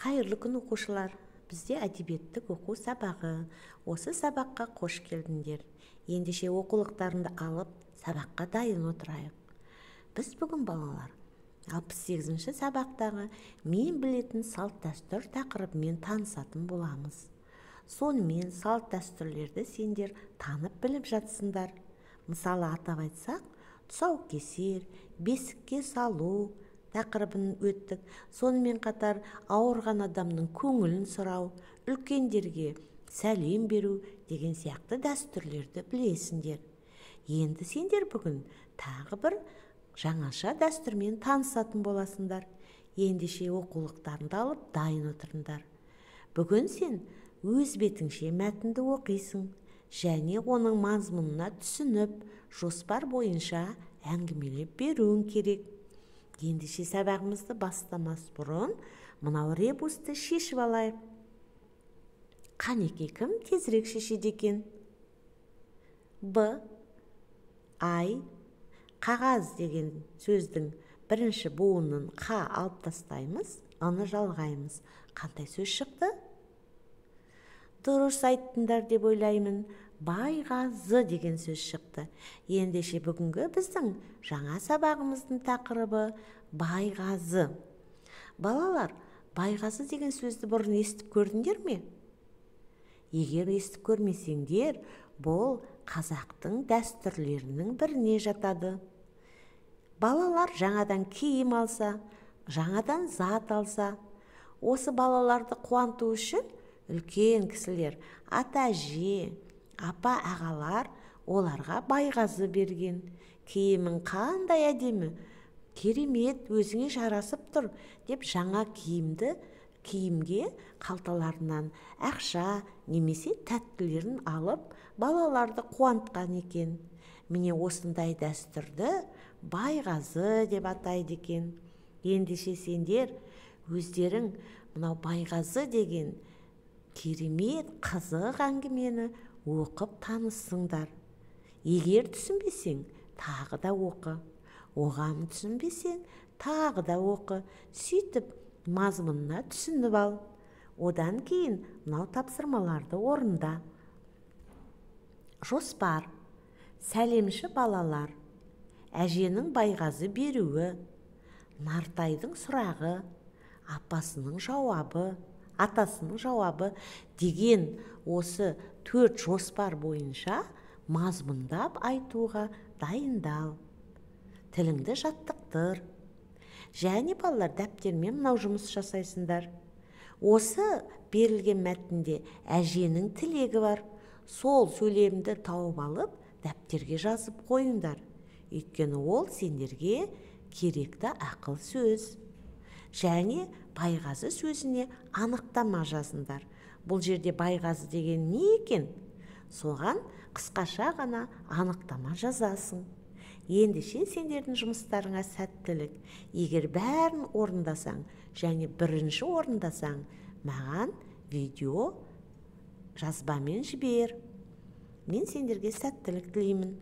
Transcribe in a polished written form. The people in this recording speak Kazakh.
Қайырлы күн оқушылар. Бізде әдебиеттік оқу сабағы. Осы сабаққа қош келдіңдер. Ендеше оқулықтарыңды алып, сабаққа дайын отырайық. Біз бүгін балалар 68-ші сабақтағы мен білетін салт дәстүр тақырыбымен танысатын боламыз. Сонымен салт дәстүрлерді сендер танып біліп жатсыңдар. Мысалы атап айтсақ, тұсаукесер, бесікке салу тақырыбын өттік. Сонымен қатар ауырған адамның көңілін сұрау, үлкендерге сәлем беру деген сияқты дәстүрлерді білесіңдер. Енді сендер бүгін тағы бір жаңаша дәстүрмен танысатын боласыңдар. Ендеше оқулықтарыңды алып дайын отырыңдар. Бүгін сен өз бетіңше мәтінді оқисың және оның мазмұнына түсініп, жоспар бойынша әңгімелеп беруің керек. Ендеше сабағымызды бастамас бұрын мынау ребусты шешіп алайық. Қанекей кім тезірек шешеді екен? Б. Ай. Қағаз деген сөздің бірінші буынын қа алып тастаймыз, аны жалғаймыз. Қандай сөз шықты? Дұрыс айттыңдар деп ойлаймын. Байғазы деген сөз шықты. Ендеше бүгінгі біздің жаңа сабағымыздың тақырыбы байғазы. Балалар, байғазы деген сөзді бұрын естіп көрдіңдер ме? Егер естіп көрмесеңдер, бұл қазақтың дәстүрлерінің біріне жатады. Балалар жаңадан киім алса, жаңадан зат алса, осы балаларды қуанту үшін үлкен кісілер, ата-әже, апа-ағалар оларға байғазы берген. Киімің қандай әдемі, керемет, өзіңе жарасып тұр деп жаңа киімге қалталарынан ақша немесе тәттілерін алып, балаларды қуантқан екен. Міне осындай дәстүрді байғазы деп атайды екен. Ендеше сендер өздерің мынау байғазы деген керемет қызық әңгімені оқып таныссыңдар. Егер түсінбесең, тағы да оқы. Оған түсінбесең, тағы да оқы. Сөйтіп, мазмұнына түсініп ал. Одан кейін мынау тапсырмаларды орында. Жоспар. Сәлемші балалар. Әженің байғазы беруі. Нартайдың сұрағы. Атасының жауабы деген осы 4 жоспар бойынша мазмұндап айтуға дайындал. Тіліңді жаттықтыр. Және балалар дәптермен мынау жұмыс жасайсыңдар. Осы берілген мәтінде әженің тілегі бар. Сол сөйлемді тауып алып, дәптерге жазып қойыңдар. Өйткені ол сендерге керекті ақыл сөз. Және байғазы сөзіне анықтама жазыңдар. Бұл жерде байғазы деген не екен? Соған қысқаша ғана анықтама жазасың. Ендеше сендердің жұмыстарыңа сәттілік. Егер бәрін орындасаң және бірінші орындасаң, маған видео жазбамен жібер. Мен сендерге сәттілік тілеймін.